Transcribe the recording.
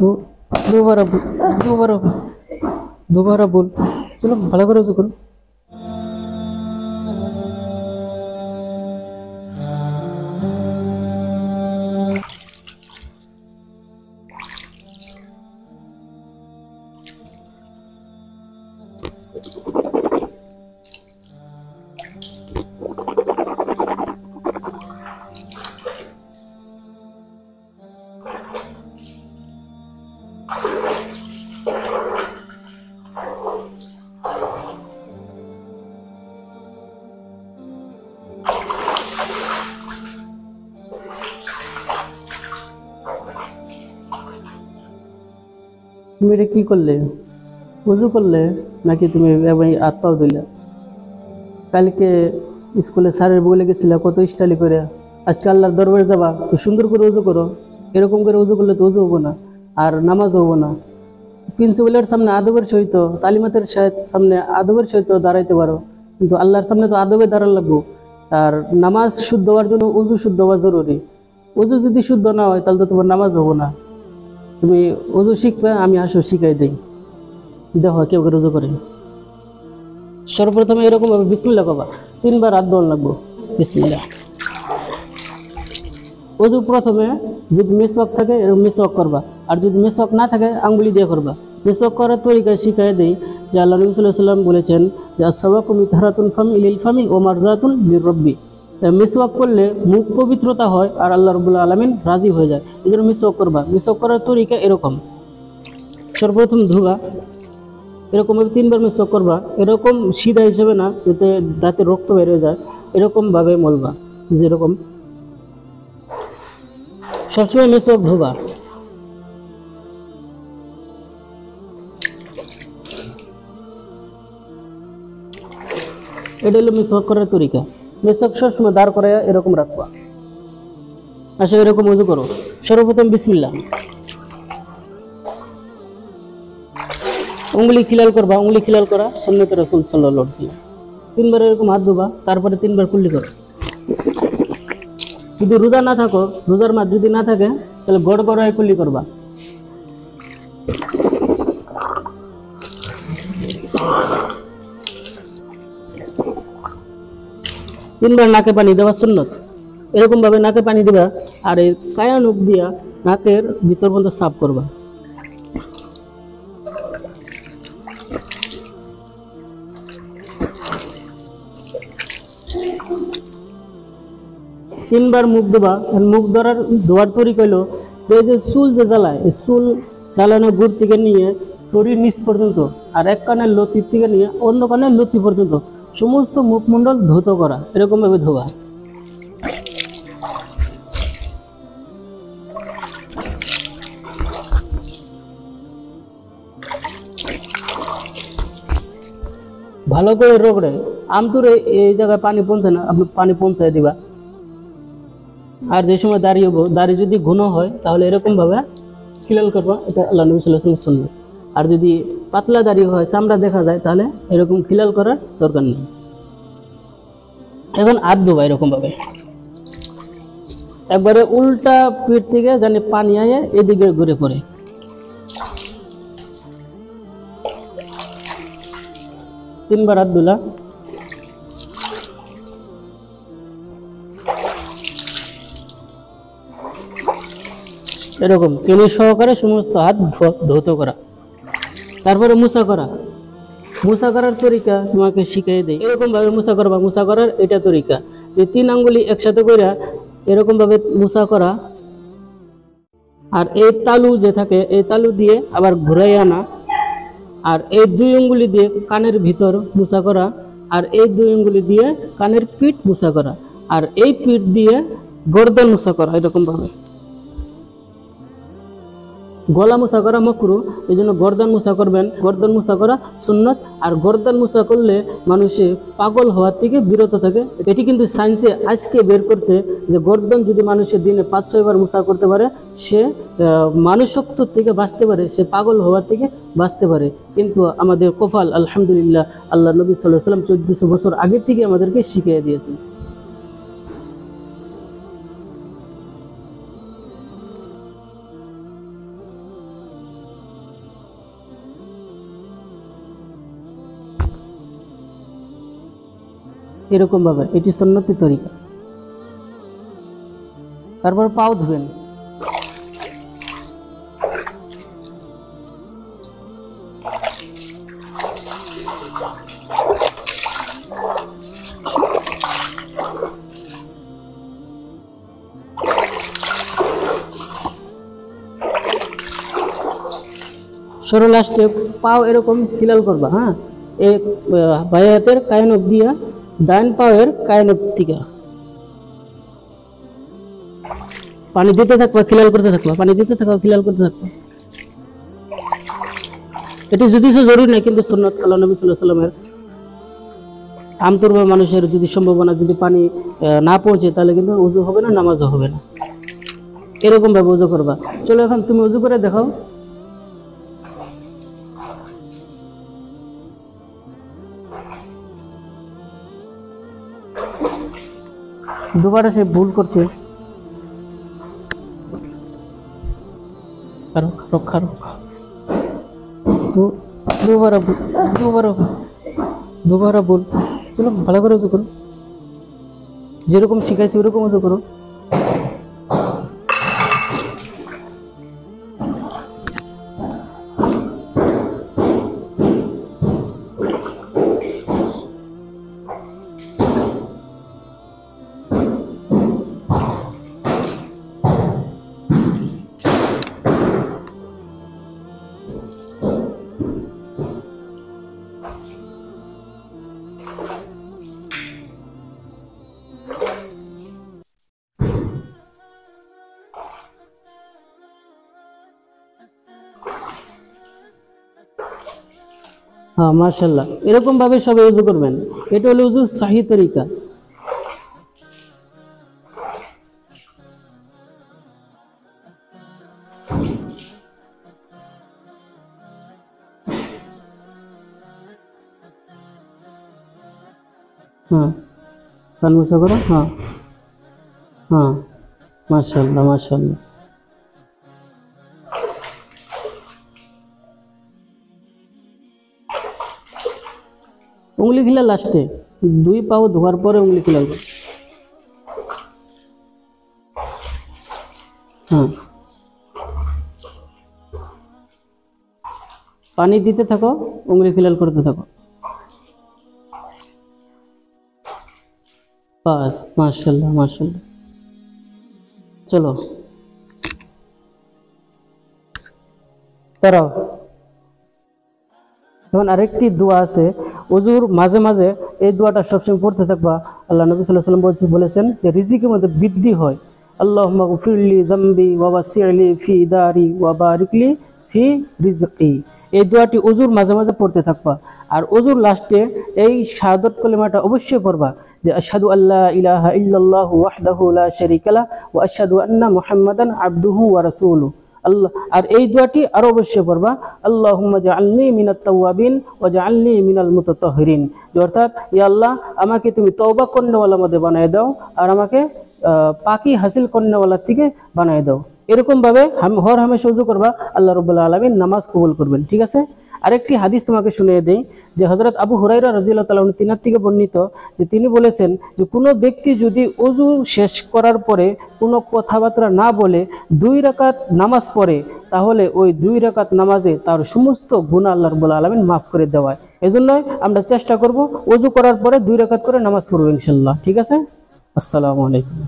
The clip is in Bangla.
दो दोबारा दोबारा बोल। चलो भाলো করে উজু করো। তুমি এটা কি করলে? উজু করলে নাকি তুমি হাত পাও ধুইলা? কালকে স্কুলে স্যারের বলে গেছিলা কত স্টাইলি করে, আজকে আল্লাহর দরবারে যাবা তো সুন্দর করে উজু করো। এরকম করে উজু করলে তো উজু হবো না, আর নামাজ হবো না। প্রিন্সিপালের সামনে আদবের সহিত, তালিমাতের সামনে আদবের সহিত দাঁড়াইতে পারো, কিন্তু আল্লাহর সামনে তো আদবে দাঁড়ান লাগবো। আর নামাজ শুদ্ধ হওয়ার জন্য উজু শুদ্ধ হওয়া জরুরি। উজু যদি শুদ্ধ না হয় তাহলে তো তোমার নামাজ হবো না। তুমি উজু শিখবে, আমি আসো শিখাই দিই। দেখো কেউ করে উজু করে। সর্বপ্রথমে এরকম ভাবে বিসমিল্লাহ করবা, 3 বার হাত ধোয়া লাগবো। বিসমিল্লাহ। উজু প্রথমে যদি মিসওয়াক থাকে এরকম মিসওয়াক করবা, আর যদি মিসওয়াক না থাকে আঙ্গুলি দিয়ে করবা। মিসওয়াক করার তরিকা শিখাই দেই যে আল্লাহ নবী সাল্লাল্লাহু আলাইহি ওয়াসাল্লাম বলেছেন যে আসওয়াকু মিতহারাতুন ফামি লিল ফামি ওয়া মারজাতুন লিররাব্বি। মিসওয়াক করলে মুখ পবিত্রতা হয় আর আল্লাহ রাব্বুল আলামিন রাজি হয়ে যায়। এই জন্য মিসওয়াক করবা। মিসওয়াক করার তরিকা এরকম, সর্বপ্রথম ধোবা, এরকম 3 বার মিসওয়াক করবা। এরকম সিধা হিসেবে না যাতে দাঁতে রক্ত বের হয়ে যায়, এরকম ভাবে মলবা। যেরকম সবসময় মিসওয়াক ধোবা। এটা হলো মিসওয়াক করার তরিকা। মিসওয়াক সবসময় দাঁড় করে এরকম রাখবা। আচ্ছা এরকম উজু করো। সর্বপ্রথম বিসমিল্লাহ। উঙ্গলি খিলাল করবা। উঙ্গলি খিলাল করা সুন্নতে রাসূল সাল্লাল্লাহু আলাইহি ওয়াসাল্লাম। 3 বার এরকম হাত ধোবা, তারপরে 3 বার কুল্লি করো। যদি রোজা না থাকো, রোজার মাস যদি না থাকে তাহলে গড় গড়ায় কুল্লি করবা। তিনবার নাকে পানি দেওয়া সুন্নত। এরকম ভাবে নাকে পানি দিবা, আর এই কায়া নখ দিয়া নাকের ভিতর পর্যন্ত সাফ করবা। তিনবার মুখ দেবা। মুখ ধোয়ার তরিকা হলো যে চুল যে জ্বালায়, এই চুল জ্বালানো গুড় থেকে নিয়ে শরীর নিচ পর্যন্ত, আর এক কানের লতি থেকে নিয়ে অন্য কানের লতি পর্যন্ত সমস্ত মুখমণ্ডল ধৌত করা। এরকম ভাবে ধোয়া। ভালো করে রগড়ে আমতুরে এই জায়গায় পানি পৌঁছে না, আপনি পানি পৌঁছায় দিবা। আর যে সময় দাঁড়িয়ে হবো, দাড়ি যদি ঘন হয় তাহলে এরকম ভাবে খিলাল করবা। এটা আল্লাহ নবী সাল্লাল্লাহু আলাইহি ওয়াসাল্লাম সুন্নাত। আর যদি পাতলা দাড়ি হয়, চামড়া দেখা যায়, তাহলে এরকম খিলাল করার দরকার নেই। এখন হাত ধোবা এরকম ভাবে। একবারে উল্টা পিঠ থেকে জানি পানি আয়ে এদিকে ঘুরে পড়ে। তিনবার হাত ধুলা। এরকম কেনি সহকারে সমস্ত হাত ধৌত করা। তারপরে মুসা করা। মুসা করার তরিকা তোমাকে শিখিয়ে দেয়। এরকম ভাবে মুসা করবা। মুসা করার এটা তরিকা যে 3 আঙ্গুলি একসাথে করে এরকম ভাবে মুসা করা, আর এই তালু যে থাকে এই তালু দিয়ে আবার ঘুরাই আনা, আর এই 2 আঙ্গুলি দিয়ে কানের ভিতর মুসা করা, আর এই 2 আঙ্গুলি দিয়ে কানের পিঠ মুসা করা, আর এই পিঠ দিয়ে গর্দন মুসা করা। এরকম ভাবে গলা মুসা করা মাকরুহ, এই জন্য গর্দান মুসা করবেন। গর্দান মুসা করা সুন্নত। আর গর্দান মুসা করলে মানুষে পাগল হওয়ার থেকে বিরত থাকে। এটি কিন্তু সায়েন্সে আজকে বের করছে যে গর্দান যদি মানুষের দিনে 5-6 বার মুসা করতে পারে, সে মানুষত্ব থেকে বাঁচতে পারে, সে পাগল হওয়ার থেকে বাঁচতে পারে। কিন্তু আমাদের কপাল আলহামদুলিল্লাহ, আল্লাহ নবী সাল্লাল্লাহু আলাইহি ওয়াসাল্লাম 1400 বছর আগে থেকে আমাদেরকে শিখিয়ে দিয়েছেন। এরকম ভাবে, এটি সুন্নতি তরিকা। তারপর পাও ধুবেন। সরো লাস্টে পাও এরকম খিলাল করবা। হ্যাঁ, এই বাঁয়ে হাতের কায়ন দিয়া ডান পায়ের কায়ন থেকে পানি দিতে থাকবা, খিলাল করতে থাকবা, পানি দিতে থাকবা, খিলাল করতে থাকবা। এটি যদি জরুরি নাই, কিন্তু সুন্নাত আল্লাহ নবী সাল্লাল্লাহু আলাইহি ওয়াসাল্লামের। আমতরবা মানুষের যদি সম্ভাবনা যদি পানি না পৌঁছে, তাহলে কিন্তু ওযু হবে না, নামাজও হবে না। এরকম ভাবে ওযু করবা। চলো এখন তুমি ওযু করে দেখাও। দুবারে সে ভুল করছে। রক্ষা রক্ষা দুবারা বল। চলো ভালো করে উজু করো, যেরকম শিখাইছি ওরকম উজু করো। হ্যাঁ, মাশাআল্লাহ, এরকম ভাবে সবাই উজু করবেন। এটা হলো উজুর সহি তরিকা। হ্যাঁ, কান মুছা করো। হ্যাঁ হ্যাঁ, মাশাআল্লাহ মাশাআল্লাহ। উংলি খিলা লাস্টে, দুই পাও ধোয়ার পরে উংলি খিলাল। হ্যাঁ, পানি দিতে থাকো, উংলি খিলাল করতে থাকো। বাস, মাশাআল্লাহ মাশাআল্লাহ। চলো তারাও। এখন আরেকটি দোয়া আছে ওযুর মাঝে মাঝে, এই দোয়াটা সবসময় পড়তে থাকবা। আল্লাহ নবী সাল্লাল্লাহু আলাইহি ওয়াসাল্লাম বলেছেন যে রিজিকের মধ্যে বৃদ্ধি হয়। আল্লাহুম্মা গফিরলি যামবি ওয়া ওয়াসি'লি ফি দারি ওয়া বারিকলি ফি রিজকি। এই দোয়াটি ওযুর মাঝে মাঝে পড়তে থাকবা। আর ওযুর লাস্টে এই শাহাদাত কালিমাটা অবশ্যই পড়বা, যে আশহাদু আল্লা ইলাহা ইল্লাল্লাহু ওয়াহদাহু লা শারীকা লাহু ওয়া আশহাদু আন্না মুহাম্মাদান আবদুহু ওয়া রাসূলুহু। আল্লাহ, আর এই দোয়াটি আরো অবশ্যই পড়বা, আল্লাহুম্মা জাআলনি মিনাত তাওয়াবিন ওয়া জাআলনি মিনাল মুতাতাহহিরিন। যে অর্থাৎ, ইয়া আল্লাহ, আমাকে তুমি তওবা করনেওয়ালার মধ্যে বানায় দাও, আর আমাকে পাকি হাসিল করনেওয়ালার থেকে বানায় দাও। এরকম ভাবে হর হামেশা ওযু করবা, আল্লাহ রাব্বুল আলামিন নামাজ কবুল করবেন। ঠিক আছে। আরেকটি হাদিস তোমাকে শুনিয়ে দেই, যে হযরত আবু হুরায়রা রাদিয়াল্লাহু তাআলা তিনার থেকে বর্ণিত, যে তিনি বলেছেন যে কোনো ব্যক্তি যদি ওযু শেষ করার পরে কোনো কথাবার্তা না বলে 2 রাকাত নামাজ পড়ে, তাহলে ওই 2 রাকাত নামাজে তার সমস্ত গুনাহ আল্লাহ রাব্বুল আলামিন মাফ করে দেওয়ায়। এজন্য আমরা চেষ্টা করব ওযু করার পরে 2 রাকাত করে নামাজ পড়ব ইনশাআল্লাহ। ঠিক আছে। আসসালামু আলাইকুম।